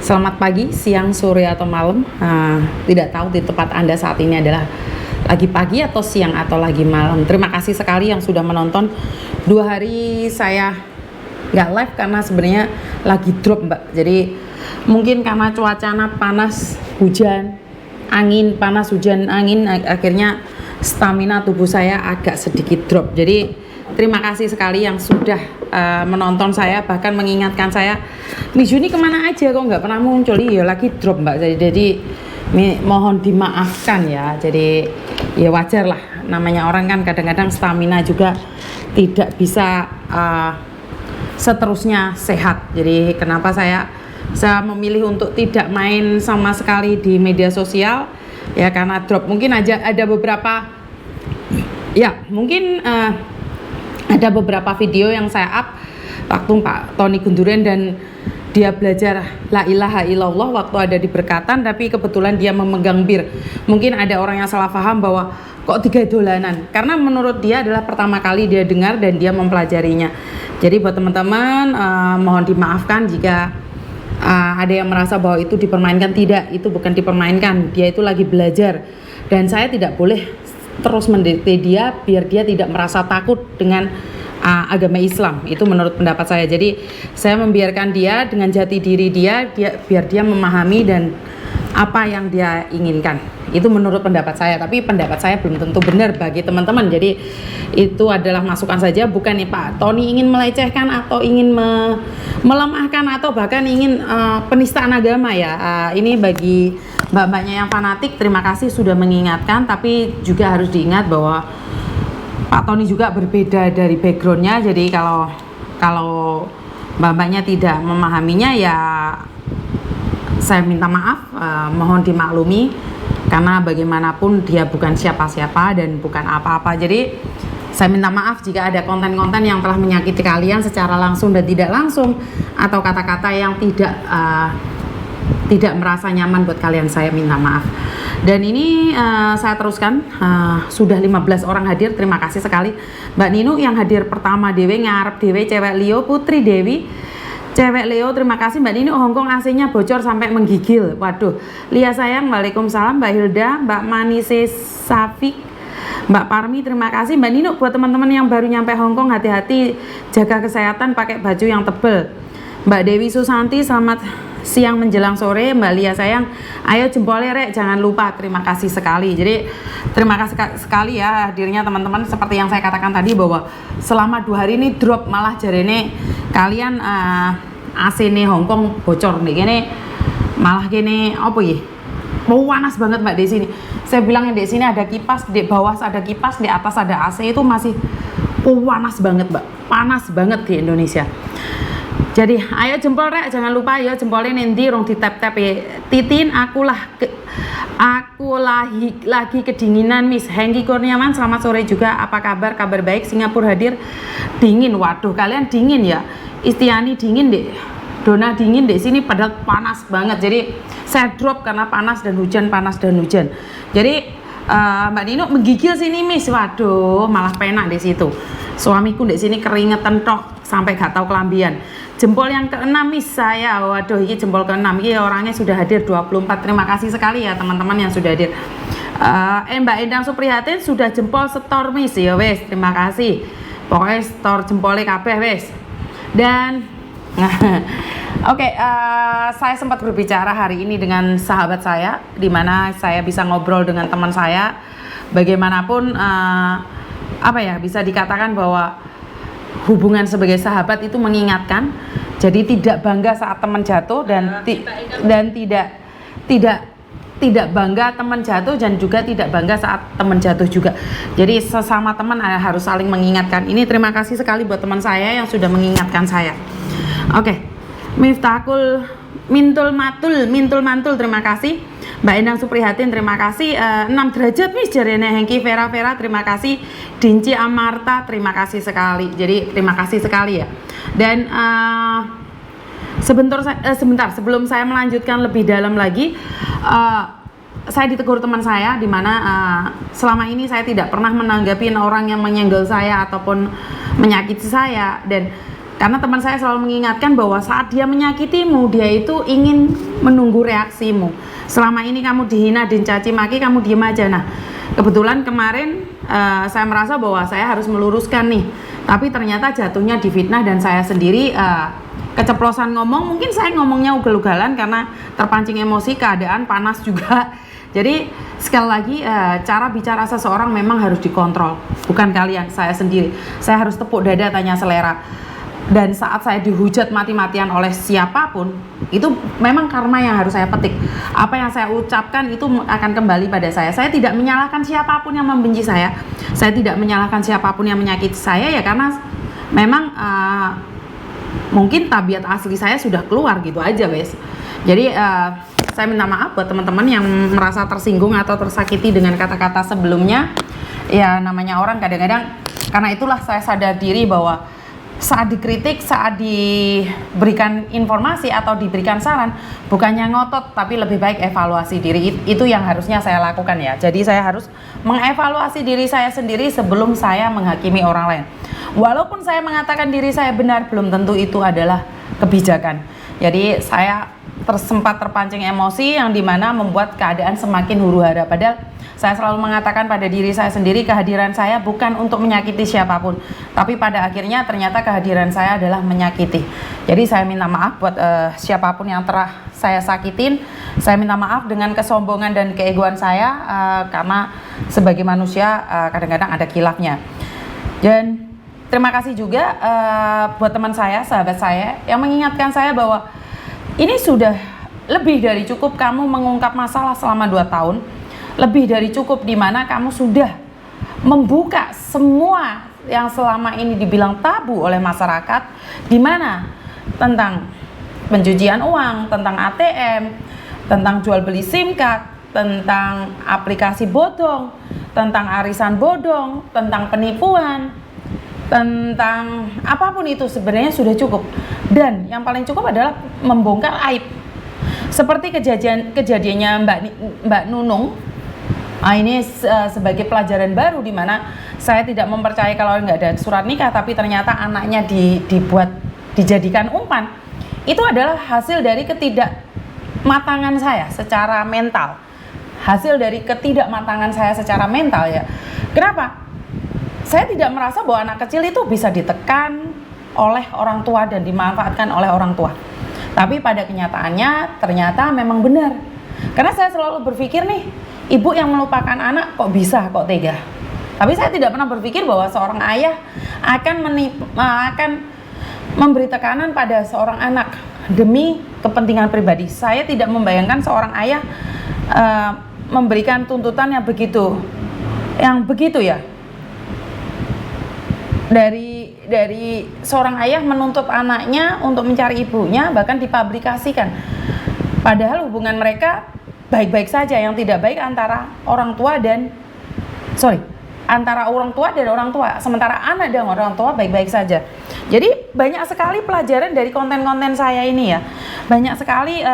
Selamat pagi, siang, sore, atau malam. Tidak tahu di tempat Anda saat ini adalah lagi pagi atau siang atau lagi malam. Terima kasih sekali yang sudah menonton. 2 hari saya nggak live karena sebenarnya lagi drop, Mbak. Jadi mungkin karena cuacanya panas, hujan, angin, panas, hujan, angin, akhirnya stamina tubuh saya agak sedikit drop. Jadi terima kasih sekali yang sudah menonton saya, bahkan mengingatkan saya, Miju ini kemana aja kok nggak pernah muncul. Iya lagi drop, Mbak. Jadi mohon dimaafkan ya. Jadi ya wajar lah, namanya orang kan kadang-kadang stamina juga tidak bisa seterusnya sehat. Jadi kenapa saya memilih untuk tidak main sama sekali di media sosial ya, karena drop. Mungkin aja ada beberapa ya, mungkin ada beberapa video yang saya up waktu Pak Tony Gunduren dan dia belajar la ilaha illallah waktu ada di Berkatan, tapi kebetulan dia memegang bir. Mungkin ada orang yang salah paham bahwa kok 3 dolanan, karena menurut dia adalah pertama kali dia dengar dan dia mempelajarinya. Jadi buat teman-teman mohon dimaafkan jika ada yang merasa bahwa itu dipermainkan. Tidak, itu bukan dipermainkan, dia itu lagi belajar dan saya tidak boleh terus mendikte dia biar dia tidak merasa takut dengan agama Islam. Itu menurut pendapat saya. Jadi saya membiarkan dia dengan jati diri dia biar dia memahami dan apa yang dia inginkan. Itu menurut pendapat saya, tapi pendapat saya belum tentu benar bagi teman-teman. Jadi itu adalah masukan saja, bukan nih Pak Tony ingin melecehkan atau ingin melemahkan atau bahkan ingin penistaan agama ya. Ini bagi mbak-mbaknya yang fanatik, terima kasih sudah mengingatkan, tapi juga harus diingat bahwa Pak Tony juga berbeda dari backgroundnya. Jadi kalau mbak-mbaknya tidak memahaminya ya saya minta maaf, mohon dimaklumi, karena bagaimanapun dia bukan siapa-siapa dan bukan apa-apa. Jadi saya minta maaf jika ada konten-konten yang telah menyakiti kalian secara langsung dan tidak langsung, atau kata-kata yang tidak merasa nyaman buat kalian. Saya minta maaf. Dan ini saya teruskan, sudah 15 orang hadir, terima kasih sekali. Mbak Ninu yang hadir pertama dewe, ngarep dewe, cewek Leo, Putri Dewi, cewek Leo, terima kasih Mbak Ninu. Hongkong AC-nya bocor sampai menggigil. Waduh. Lia sayang, waalaikumsalam. Mbak Hilda, Mbak Manise Safik, Mbak Parmi, terima kasih. Mbak Ninu, buat teman-teman yang baru nyampe Hongkong, hati-hati, jaga kesehatan, pakai baju yang tebel. Mbak Dewi Susanti, selamat siang menjelang sore. Mbak Lia sayang, ayo jempolnya rek, jangan lupa. Terima kasih sekali. Jadi terima kasih sekali ya hadirnya teman-teman. Seperti yang saya katakan tadi bahwa selama 2 hari ini drop, malah jarene kalian AC nih Hongkong bocor nih gini, malah gini apa ya, panas banget Mbak di sini. Saya bilang di sini ada kipas, di bawah ada kipas, di atas ada AC, itu masih panas banget Mbak, panas banget di Indonesia. Jadi ayo jempol rek, jangan lupa ya jempolnya nanti rong di tap-tap ya. Titin, aku lagi kedinginan Miss. Hengki Kurniawan, selamat sore juga, apa kabar? Kabar baik. Singapura hadir, dingin. Waduh, kalian dingin ya. Istiani dingin deh, Dona dingin deh, sini padahal panas banget. Jadi saya drop karena panas dan hujan, panas dan hujan. Jadi Mbak Nino menggigil sini Miss. Waduh, malah penak di situ. Suamiku di sini keringetan tok sampai gak tahu kelambian. Jempol yang ke-6 Miss saya. Waduh, ini jempol ke-6. Ini orangnya sudah hadir 24. Terima kasih sekali ya teman-teman yang sudah hadir. Mbak Endang Suprihatin sudah jempol setor Miss ya wes. Terima kasih. Pokoknya setor jempolnya kabeh wes. Dan oke, saya sempat berbicara hari ini dengan sahabat saya, di mana saya bisa ngobrol dengan teman saya. Bagaimanapun apa ya, bisa dikatakan bahwa hubungan sebagai sahabat itu mengingatkan. Jadi tidak bangga saat teman jatuh dan tidak bangga teman jatuh, dan juga tidak bangga saat teman jatuh juga. Jadi sesama teman harus saling mengingatkan. Ini terima kasih sekali buat teman saya yang sudah mengingatkan saya. Oke. Miftahul Mintul Mantul, terima kasih. Mbak Endang Suprihatin, terima kasih. 6 derajat Miss jarene Hengki Vera, terima kasih. Dinci Amarta, terima kasih sekali. Jadi terima kasih sekali ya. Dan sebentar sebelum saya melanjutkan lebih dalam lagi, saya ditegur teman saya, di mana selama ini saya tidak pernah menanggapi orang yang menyenggol saya ataupun menyakiti saya, dan Karena teman saya selalu mengingatkan bahwa saat dia menyakitimu, dia itu ingin menunggu reaksimu. Selama ini kamu dihina, dicaci maki, kamu diem aja. Nah, kebetulan kemarin saya merasa bahwa saya harus meluruskan nih, tapi ternyata jatuhnya di fitnah dan saya sendiri keceplosan ngomong. Mungkin saya ngomongnya ugal-ugalan karena terpancing emosi, keadaan panas juga. Jadi sekali lagi cara bicara seseorang memang harus dikontrol, bukan kalian, saya sendiri. Saya harus tepuk dada, tanya selera. Dan saat saya dihujat mati-matian oleh siapapun, itu memang karma yang harus saya petik. Apa yang saya ucapkan itu akan kembali pada saya. Saya tidak menyalahkan siapapun yang membenci saya. Saya tidak menyalahkan siapapun yang menyakiti saya, ya karena memang mungkin tabiat asli saya sudah keluar gitu aja, guys. Jadi saya minta maaf buat teman-teman yang merasa tersinggung atau tersakiti dengan kata-kata sebelumnya. Ya namanya orang kadang-kadang, karena itulah saya sadar diri bahwa saat dikritik, saat diberikan informasi atau diberikan saran, bukannya ngotot tapi lebih baik evaluasi diri. Itu yang harusnya saya lakukan ya. Jadi saya harus mengevaluasi diri saya sendiri sebelum saya menghakimi orang lain. Walaupun saya mengatakan diri saya benar, belum tentu itu adalah kebijakan. Jadi saya sempat terpancing emosi yang dimana membuat keadaan semakin huru-hara. Padahal saya selalu mengatakan pada diri saya sendiri, kehadiran saya bukan untuk menyakiti siapapun, tapi pada akhirnya ternyata kehadiran saya adalah menyakiti. Jadi saya minta maaf buat siapapun yang telah saya sakitin. Saya minta maaf dengan kesombongan dan keegoan saya, karena sebagai manusia kadang-kadang ada khilafnya. Dan terima kasih juga buat teman saya, sahabat saya yang mengingatkan saya bahwa ini sudah lebih dari cukup kamu mengungkap masalah selama 2 tahun. Lebih dari cukup di mana kamu sudah membuka semua yang selama ini dibilang tabu oleh masyarakat, di mana tentang pencucian uang, tentang ATM, tentang jual beli SIM card, tentang aplikasi bodong, tentang arisan bodong, tentang penipuan, tentang apapun itu sebenarnya sudah cukup. Dan yang paling cukup adalah membongkar aib. Seperti kejadiannya Mbak Nunung. Ini sebagai pelajaran baru di mana saya tidak mempercayai kalau nggak ada surat nikah, tapi ternyata anaknya dijadikan umpan. Itu adalah hasil dari ketidakmatangan saya secara mental. Hasil dari ketidakmatangan saya secara mental ya. Kenapa? Saya tidak merasa bahwa anak kecil itu bisa ditekan oleh orang tua dan dimanfaatkan oleh orang tua. Tapi pada kenyataannya ternyata memang benar. Karena saya selalu berpikir nih, ibu yang melupakan anak kok bisa, kok tega. Tapi saya tidak pernah berpikir bahwa seorang ayah akan memberi tekanan pada seorang anak demi kepentingan pribadi. Saya tidak membayangkan seorang ayah memberikan tuntutan yang begitu ya. Dari seorang ayah menuntut anaknya untuk mencari ibunya, bahkan dipublikasikan. Padahal hubungan mereka baik-baik saja, yang tidak baik antara orang tua dan orang tua, sementara anak dan orang tua baik-baik saja. Jadi banyak sekali pelajaran dari konten-konten saya ini ya. Banyak sekali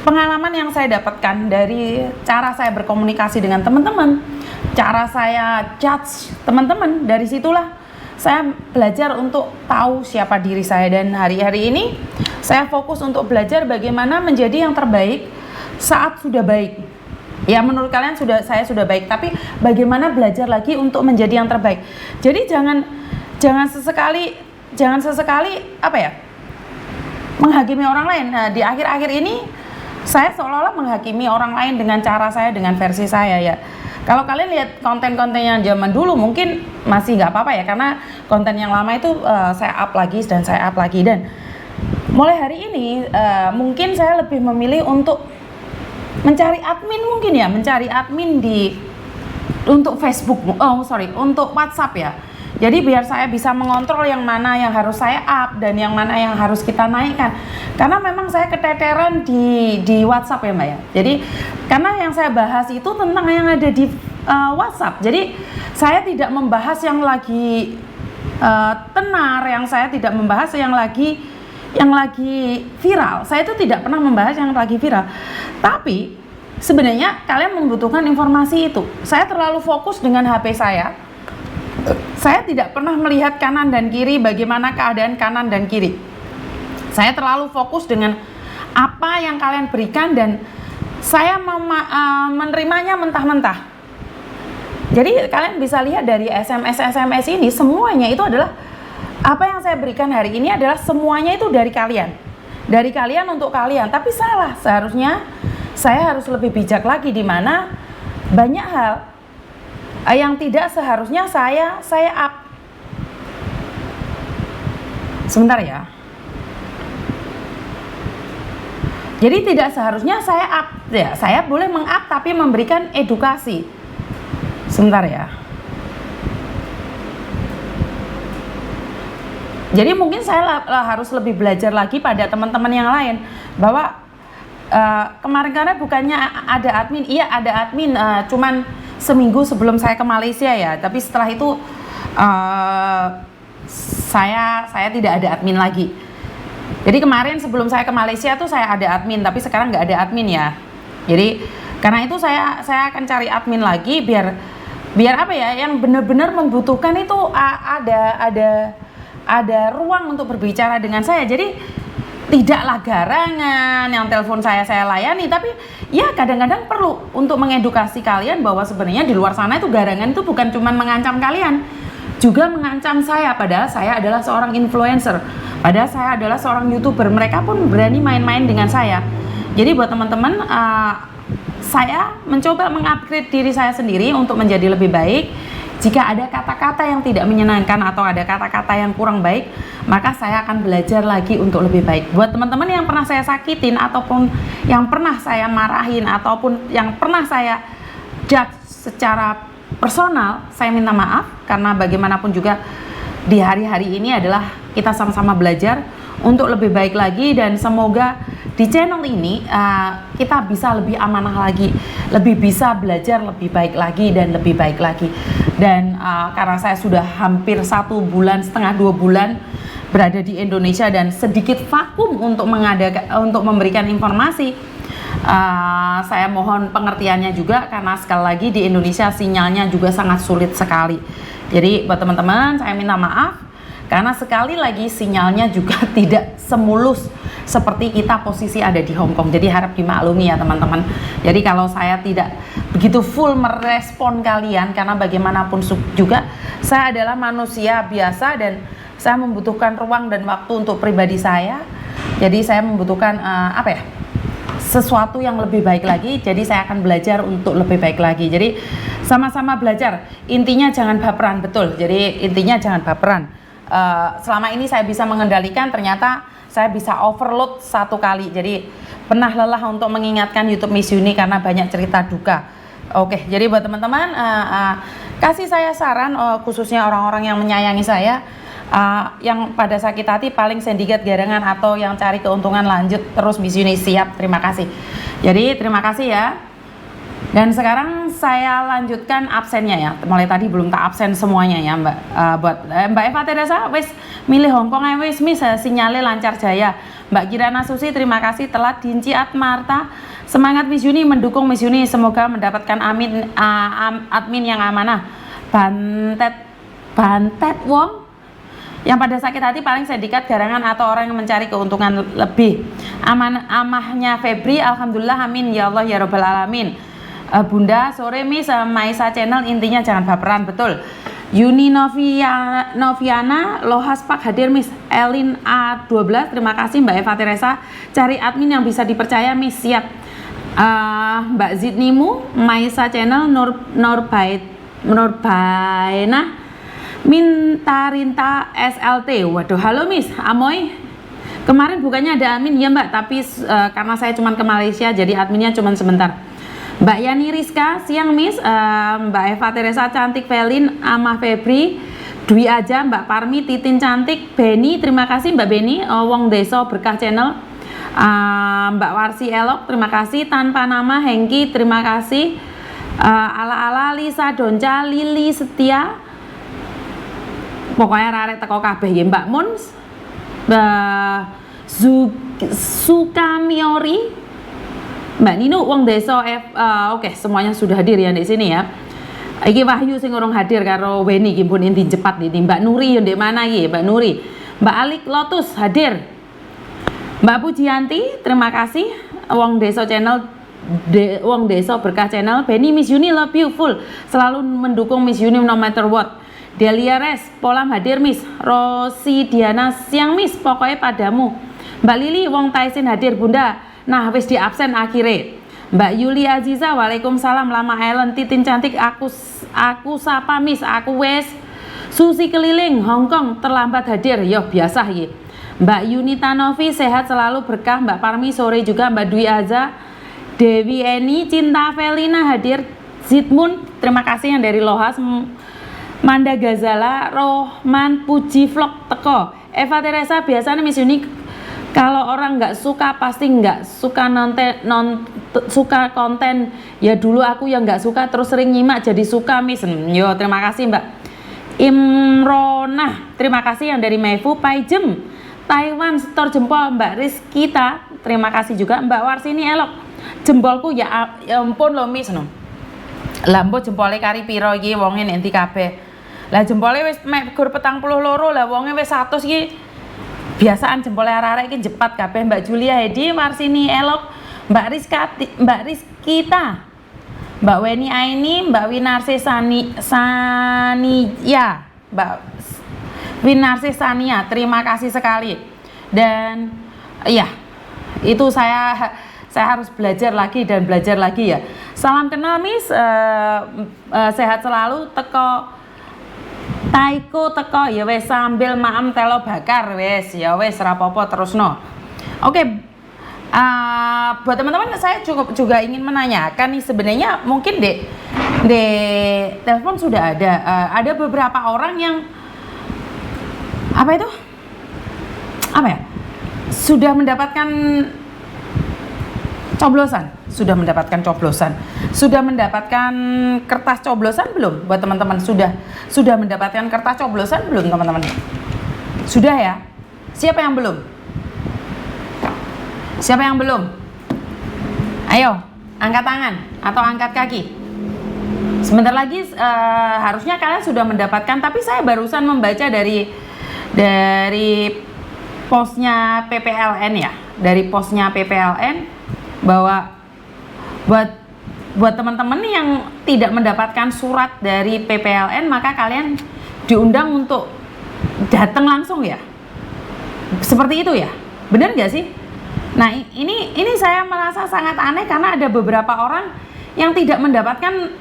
pengalaman yang saya dapatkan dari cara saya berkomunikasi dengan teman-teman, cara saya judge teman-teman. Dari situlah saya belajar untuk tahu siapa diri saya, dan hari-hari ini saya fokus untuk belajar bagaimana menjadi yang terbaik saat sudah baik. Ya menurut kalian saya sudah baik, tapi bagaimana belajar lagi untuk menjadi yang terbaik. Jadi jangan sesekali menghakimi orang lain. Nah, di akhir-akhir ini saya seolah-olah menghakimi orang lain dengan cara saya, dengan versi saya ya. Kalau kalian lihat konten-konten yang zaman dulu mungkin masih nggak apa-apa ya, karena konten yang lama itu saya up lagi dan saya up lagi. Dan mulai hari ini mungkin saya lebih memilih untuk mencari admin untuk Facebook, untuk WhatsApp ya. Jadi biar saya bisa mengontrol yang mana yang harus saya up dan yang mana yang harus kita naikkan. Karena memang saya keteteran di WhatsApp ya Mbak ya. Jadi karena yang saya bahas itu tentang yang ada di WhatsApp. Jadi saya tidak membahas yang lagi tenar, yang saya tidak membahas yang lagi viral. Saya itu tidak pernah membahas yang lagi viral. Tapi sebenarnya kalian membutuhkan informasi itu. Saya terlalu fokus dengan HP saya Saya tidak pernah melihat kanan dan kiri, bagaimana keadaan kanan dan kiri. Saya terlalu fokus dengan apa yang kalian berikan dan saya menerimanya mentah-mentah. Jadi kalian bisa lihat dari SMS ini, semuanya itu adalah apa yang saya berikan hari ini adalah semuanya itu dari kalian. Dari kalian untuk kalian. Tapi salah, seharusnya saya harus lebih bijak lagi, di mana banyak hal yang tidak seharusnya saya up. Sebentar ya. Jadi tidak seharusnya saya up ya. Saya boleh meng-up tapi memberikan edukasi. Sebentar ya. Jadi mungkin saya harus lebih belajar lagi pada teman-teman yang lain bahwa kemarin-kemarin bukannya ada admin, iya ada admin, cuman seminggu sebelum saya ke Malaysia ya. Tapi setelah itu saya tidak ada admin lagi. Jadi kemarin sebelum saya ke Malaysia tuh saya ada admin, tapi sekarang nggak ada admin ya. Jadi karena itu saya akan cari admin lagi biar apa ya, yang benar-benar membutuhkan itu ada ruang untuk berbicara dengan saya. Jadi tidaklah garangan yang telepon saya layani, tapi ya kadang-kadang perlu untuk mengedukasi kalian bahwa sebenarnya di luar sana itu garangan itu bukan cuma mengancam kalian, juga mengancam saya, padahal saya adalah seorang influencer, padahal saya adalah seorang YouTuber. Mereka pun berani main-main dengan saya. Jadi buat teman-teman, saya mencoba mengupgrade diri saya sendiri untuk menjadi lebih baik. Jika ada kata-kata yang tidak menyenangkan atau ada kata-kata yang kurang baik, maka saya akan belajar lagi untuk lebih baik. Buat teman-teman yang pernah saya sakitin, ataupun yang pernah saya marahin, ataupun yang pernah saya judge secara personal, saya minta maaf, karena bagaimanapun juga di hari-hari ini adalah kita sama-sama belajar untuk lebih baik lagi. Dan semoga di channel ini kita bisa lebih amanah lagi, lebih bisa belajar lebih baik lagi dan lebih baik lagi. Dan karena saya sudah hampir 1,5 bulan, 2 bulan berada di Indonesia dan sedikit vakum untuk memberikan informasi, saya mohon pengertiannya juga, karena sekali lagi di Indonesia sinyalnya juga sangat sulit sekali. Jadi buat teman-teman, saya minta maaf karena sekali lagi sinyalnya juga tidak semulus seperti kita posisi ada di Hong Kong. Jadi harap dimaklumi ya teman-teman. Jadi kalau saya tidak begitu full merespon kalian, karena bagaimanapun juga saya adalah manusia biasa dan saya membutuhkan ruang dan waktu untuk pribadi saya. Jadi saya membutuhkan sesuatu yang lebih baik lagi. Jadi saya akan belajar untuk lebih baik lagi. Jadi sama-sama belajar. Intinya jangan baperan, betul. Jadi intinya jangan baperan. Selama ini saya bisa mengendalikan, ternyata saya bisa overload satu kali. Jadi pernah lelah untuk mengingatkan YouTube Miss Yuni karena banyak cerita duka. Oke, jadi buat teman-teman, kasih saya saran, khususnya orang-orang yang menyayangi saya, yang pada sakit hati paling sindikat garangan atau yang cari keuntungan, lanjut terus Miss Yuni, siap, terima kasih. Jadi terima kasih ya. Dan sekarang saya lanjutkan absennya ya. Mulai tadi belum tak absen semuanya ya Mbak. Buat Mbak Eva Teresa, wis milih Hongkong wis Miss, sinyalnya lancar jaya. Mbak Kirana Susi, terima kasih. Telat Dinci Atmarta, semangat Miss Yuni, mendukung Miss Yuni, semoga mendapatkan admin yang amanah. Bantet Wong, yang pada sakit hati paling sindikat garangan atau orang yang mencari keuntungan lebih. Amahnya Febri, alhamdulillah, amin ya Allah ya robbal alamin. Bunda sore Miss, Maisa channel, intinya jangan baperan, betul. Yuni Noviana Lohas Pak hadir Miss. Elin A12, terima kasih Mbak Eva Teresa, cari admin yang bisa dipercaya Miss, siap. Mbak Zidnimu, Maisa channel, Nurbaina Mintarinta SLT. Waduh, halo Miss Amoy, kemarin bukannya ada admin ya Mbak, tapi karena saya cuma ke Malaysia jadi adminnya cuma sebentar. Mbak Yani Rizka, siang Miss. Mbak Eva Teresa cantik, Velin, Amah Febri, Dwi aja, Mbak Parmi, Titin cantik, Beni, terima kasih Mbak Beni, Wong Deso Berkah channel, Mbak Warsi Elok, terima kasih, tanpa nama Hengki, terima kasih, ala-ala Lisa Donca, Lili Setia, pokoknya rarek teko kabeh ya Mbak Muns, Sukamiori, Mbak Nino Wong Deso oke, semuanya sudah hadir ya di sini ya. Iki Wahyu sing urung hadir karo Weni iki pun inti cepat iki. Mbak Nuri yo ndek mana iki? Mbak Nuri. Mbak Alik Lotus hadir. Mbak Pujianti, terima kasih. Wong Desa Channel, Wong Desa Berkah Channel. Benny, Miss Yuni love you full. Selalu mendukung Miss Yuni no matter what. Delia Res, Polam hadir Miss. Rosi Diana siang Miss, pokoknya padamu. Mbak Lili, Wong Taisin hadir Bunda. Nah, wis di absen akhirnya. Mbak Yuli Aziza, waalaikumsalam. Lama Ellen, Titin cantik, aku sapa Miss, aku wes. Susi keliling Hongkong terlambat hadir, yo biasa ya. Mbak Yunita Novi sehat selalu berkah. Mbak Parmi sore juga. Mbak Dwi Aza, Dewi Eni, Cinta Felina hadir. Zidmun, terima kasih yang dari Lohas. Manda Gazala, Rohman Puji Vlog teko. Eva Teresa, biasanya Miss Yuni kalau orang nggak suka pasti nggak suka suka konten. Ya dulu aku yang nggak suka terus sering nyimak jadi suka Miss. Yo terima kasih Mbak Imronah, terima kasih yang dari Meifu. Paijem Taiwan setor jempol. Mbak Rizkita, terima kasih juga. Mbak Warsini elok jempolku ya ampun lo Miss no. Lambo jempolnya kari piro iki wonge enti kabeh. Lah jempolnya wis mek gur 42 lah wonge wis 100 iki. Biasaan jempolnya arek-arek iki jepat kabeh. Mbak Julia Hedi Marsini elok. Mbak Rizkita, Mbak Weni Aini, Mbak Winarse Sania, Mbak Winarse Sania, terima kasih sekali. Dan iya, itu saya harus belajar lagi dan belajar lagi ya. Salam kenal Miss, sehat selalu. Teko Taiko teko ya wes sambil maem telo bakar wes ya wes rapopo terus no. Oke, buat teman-teman saya juga ingin menanyakan nih, sebenarnya mungkin di telepon sudah ada beberapa orang yang sudah mendapatkan coblosan, sudah mendapatkan kertas coblosan belum buat teman-teman? Sudah mendapatkan kertas coblosan belum teman-teman? Sudah ya? Siapa yang belum? Ayo angkat tangan atau angkat kaki. Sebentar lagi harusnya kalian sudah mendapatkan, tapi saya barusan membaca dari posnya PPLN ya, dari posnya PPLN bahwa buat teman-teman yang tidak mendapatkan surat dari PPLN maka kalian diundang untuk datang langsung ya, seperti itu ya, benar nggak sih? Nah ini saya merasa sangat aneh karena ada beberapa orang yang tidak mendapatkan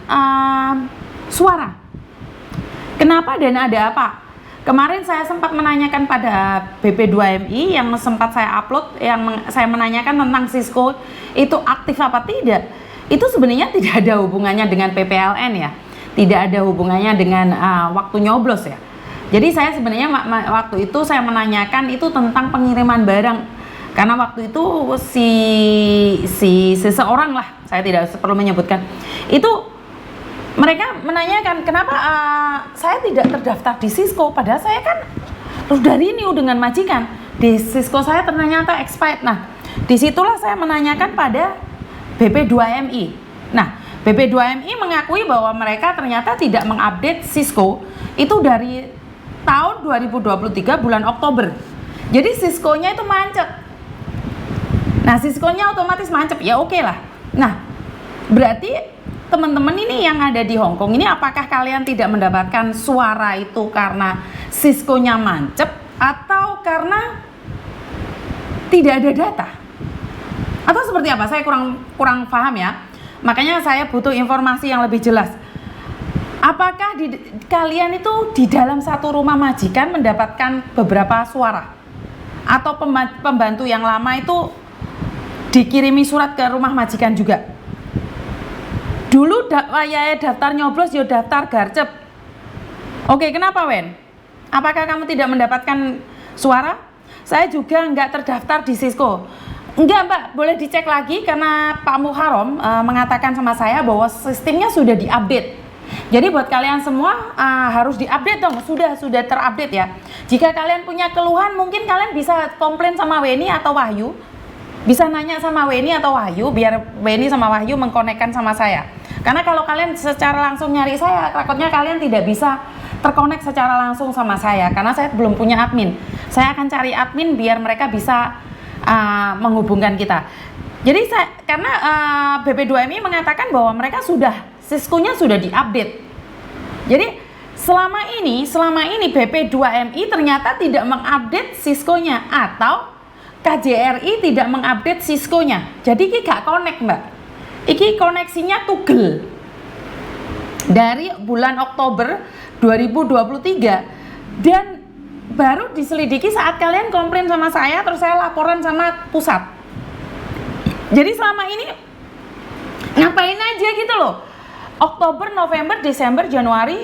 suara. Kenapa dan ada apa? Kemarin saya sempat menanyakan pada BP2MI yang sempat saya upload, yang saya menanyakan tentang Cisco itu aktif apa tidak. Itu sebenarnya tidak ada hubungannya dengan PPLN ya, tidak ada hubungannya dengan waktu nyoblos ya. Jadi saya sebenarnya waktu itu saya menanyakan itu tentang pengiriman barang, karena waktu itu si seseorang lah, saya tidak perlu menyebutkan itu. Mereka menanyakan kenapa saya tidak terdaftar di Cisco, padahal saya kan udah renew dengan majikan. Di Cisco saya ternyata expired. Nah, disitulah saya menanyakan pada BP2MI. Nah, BP2MI mengakui bahwa mereka ternyata tidak mengupdate Cisco itu dari tahun 2023 bulan Oktober. Jadi Cisco-nya itu mancep. Nah, Cisco-nya otomatis mancep, ya oke lah. Nah, berarti teman-teman ini yang ada di Hong Kong ini, apakah kalian tidak mendapatkan suara itu karena Cisco-nya mancep atau karena tidak ada data? Atau seperti apa? Saya kurang paham ya. Makanya saya butuh informasi yang lebih jelas. Apakah kalian itu di dalam satu rumah majikan mendapatkan beberapa suara? Atau pembantu yang lama itu dikirimi surat ke rumah majikan juga? Dulu daftar nyoblos, yo daftar garcep. Oke, kenapa Wen? Apakah kamu tidak mendapatkan suara? Saya juga nggak terdaftar di Cisco. Enggak Mbak, boleh dicek lagi karena Pak Muharram mengatakan sama saya bahwa sistemnya sudah diupdate. Jadi buat kalian semua harus diupdate dong, sudah terupdate ya. Jika kalian punya keluhan mungkin kalian bisa komplain sama Weni atau Wahyu. Bisa nanya sama Weni atau Wahyu biar Weni sama Wahyu mengkonekkan sama saya. Karena kalau kalian secara langsung nyari saya, takutnya kalian tidak bisa terkonek secara langsung sama saya karena saya belum punya admin. Saya akan cari admin biar mereka bisa menghubungkan kita. Jadi karena BP2MI mengatakan bahwa mereka Cisco-nya sudah diupdate. Jadi selama ini BP2MI ternyata tidak mengupdate Cisco-nya atau KJRI tidak mengupdate Cisco-nya. Jadi ini gak connect, Mbak. Iki koneksinya tugel. Dari bulan Oktober 2023 dan baru diselidiki saat kalian komplain sama saya, terus saya laporan sama pusat. Jadi selama ini ngapain aja gitu loh. Oktober, November, Desember, Januari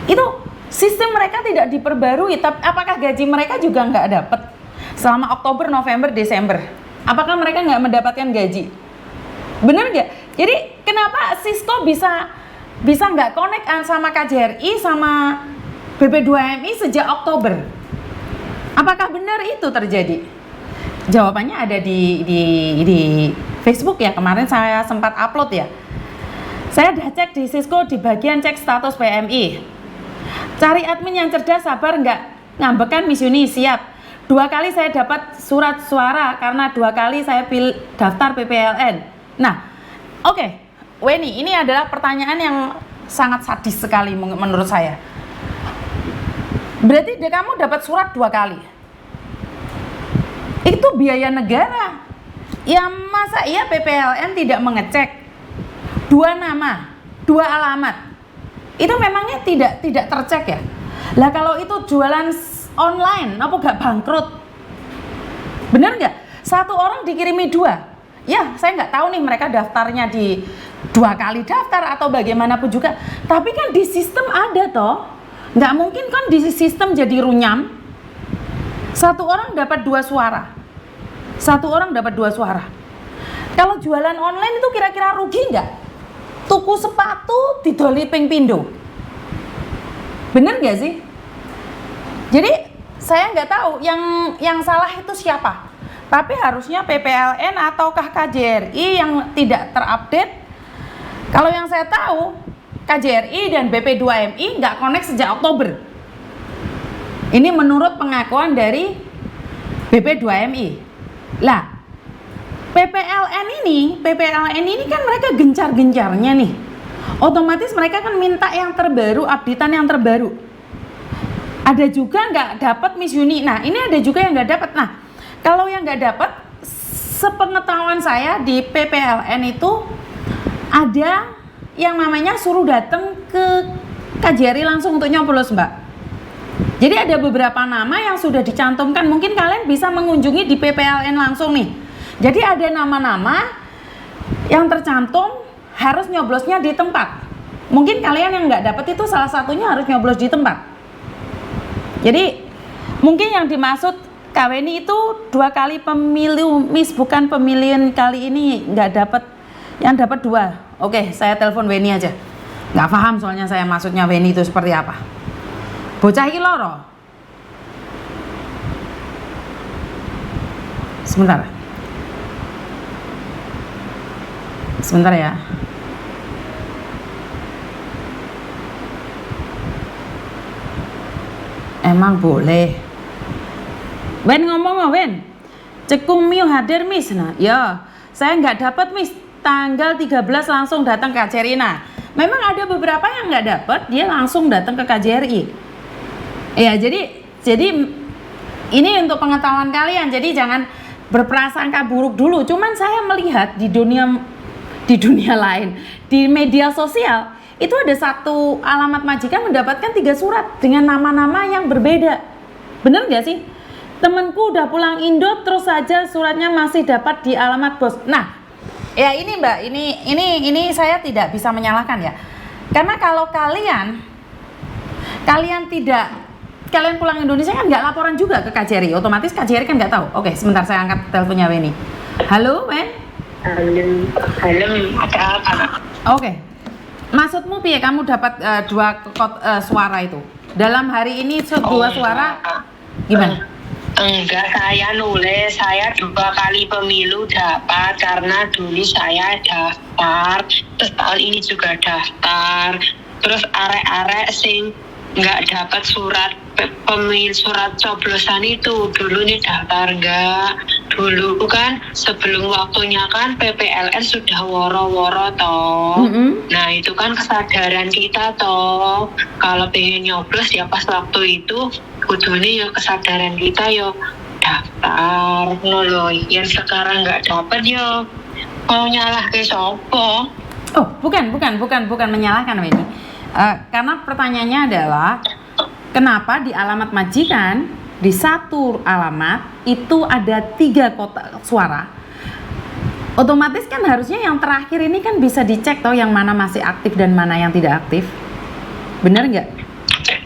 itu sistem mereka tidak diperbarui. Tapi apakah gaji mereka juga nggak dapat selama Oktober, November, Desember? Apakah mereka nggak mendapatkan gaji? Bener nggak? Jadi kenapa Cisco bisa nggak connect sama KJRI sama BP2MI sejak Oktober? Apakah benar itu terjadi? Jawabannya ada di Facebook ya, kemarin saya sempat upload ya. Saya udah cek di Cisco di bagian cek status PMI. Cari admin yang cerdas, sabar nggak? Ngambekan Miss Yuni, siap. 2 kali saya dapat surat suara karena 2 kali saya daftar PPLN. Nah, oke, Weni, ini adalah pertanyaan yang sangat sadis sekali menurut saya. Berarti kamu dapat surat 2 kali. Itu biaya negara. Ya masa iya PPLN tidak mengecek 2 nama, 2 alamat? Itu memangnya tidak tercek ya? Lah kalau itu jualan online, apa gak bangkrut? Bener nggak? 1 orang dikirimi 2. Ya, saya nggak tahu nih mereka daftarnya di 2 kali daftar atau bagaimanapun juga. Tapi kan di sistem ada toh. Nggak mungkin kan di sistem jadi runyam. 1 orang dapat 2 suara. 1 orang dapat 2 suara. Kalau jualan online itu kira-kira rugi nggak? Tuku sepatu didoli ping pindo. Bener nggak sih? Jadi saya nggak tahu yang salah itu siapa. Tapi harusnya PPLN ataukah KJRI yang tidak terupdate. Kalau yang saya tahu KJRI dan BP2MI nggak connect sejak Oktober. Ini menurut pengakuan dari BP2MI. Lah, PPLN ini kan mereka gencar-gencarnya nih. Otomatis mereka kan minta yang terbaru, updatean yang terbaru. Ada juga nggak dapat Miss Yuni. Nah, ini ada juga yang nggak dapat. Nah, kalau yang nggak dapat, sepengetahuan saya di PPLN itu ada yang namanya suruh datang ke KJRI langsung untuk nyoblos, Mbak. Jadi ada beberapa nama yang sudah dicantumkan. Mungkin kalian bisa mengunjungi di PPLN langsung nih. Jadi ada nama-nama yang tercantum harus nyoblosnya di tempat. Mungkin kalian yang nggak dapat itu salah satunya harus nyoblos di tempat. Jadi mungkin yang dimaksud Kaweni itu 2 kali pemilu Miss, bukan pemilihan kali ini nggak dapat, yang dapat 2. Oke, saya telepon Weni aja. Nggak paham soalnya saya maksudnya Weni itu seperti apa. Bocah iki loro. Sebentar ya. Emang boleh. Wen ngomong, Wen. Cekung Miu hadir Miss. Nah, ya, saya nggak dapat Miss. Tanggal 13 langsung datang ke KJRI. Nah, memang ada beberapa yang nggak dapat, dia langsung datang ke KJRI. Ya, jadi ini untuk pengetahuan kalian. Jadi jangan berprasangka buruk dulu. Cuman saya melihat di dunia lain, di media sosial itu ada 1 alamat majikan mendapatkan 3 surat dengan nama-nama yang berbeda. Bener nggak sih? Temanku udah pulang Indo, terus saja suratnya masih dapat di alamat bos. Nah, ya ini Mbak, ini saya tidak bisa menyalahkan ya. Karena kalau kalian pulang Indonesia kan nggak laporan juga ke KJRI, otomatis KJRI kan nggak tahu. Oke, sebentar saya angkat teleponnya Weni. Halo, Wen. Halo, ada apa? Oke. Maksudmu piye kamu dapat 2 suara itu? Dalam hari ini 2 suara gimana? Enggak, saya nulis, saya 2 kali pemilu dapat karena dulu saya daftar, terus tahun ini juga daftar, terus arek-arek sing nggak dapat surat pemilu, surat coblosan itu dulu nih daftar enggak. Dulu kan sebelum waktunya kan PPLN sudah woro-woro toh. Nah itu kan kesadaran kita toh, kalau pengen nyoblos ya pas waktu itu kudune ya kesadaran kita yo daftar ngono. Yang sekarang nggak dapat yo mau nyalah ke sopo? Oh, bukan menyalahkan Weni. Karena pertanyaannya adalah kenapa di alamat majikan di satu alamat itu ada 3 kotak suara? Otomatis kan harusnya yang terakhir ini kan bisa dicek toh yang mana masih aktif dan mana yang tidak aktif. Benar nggak?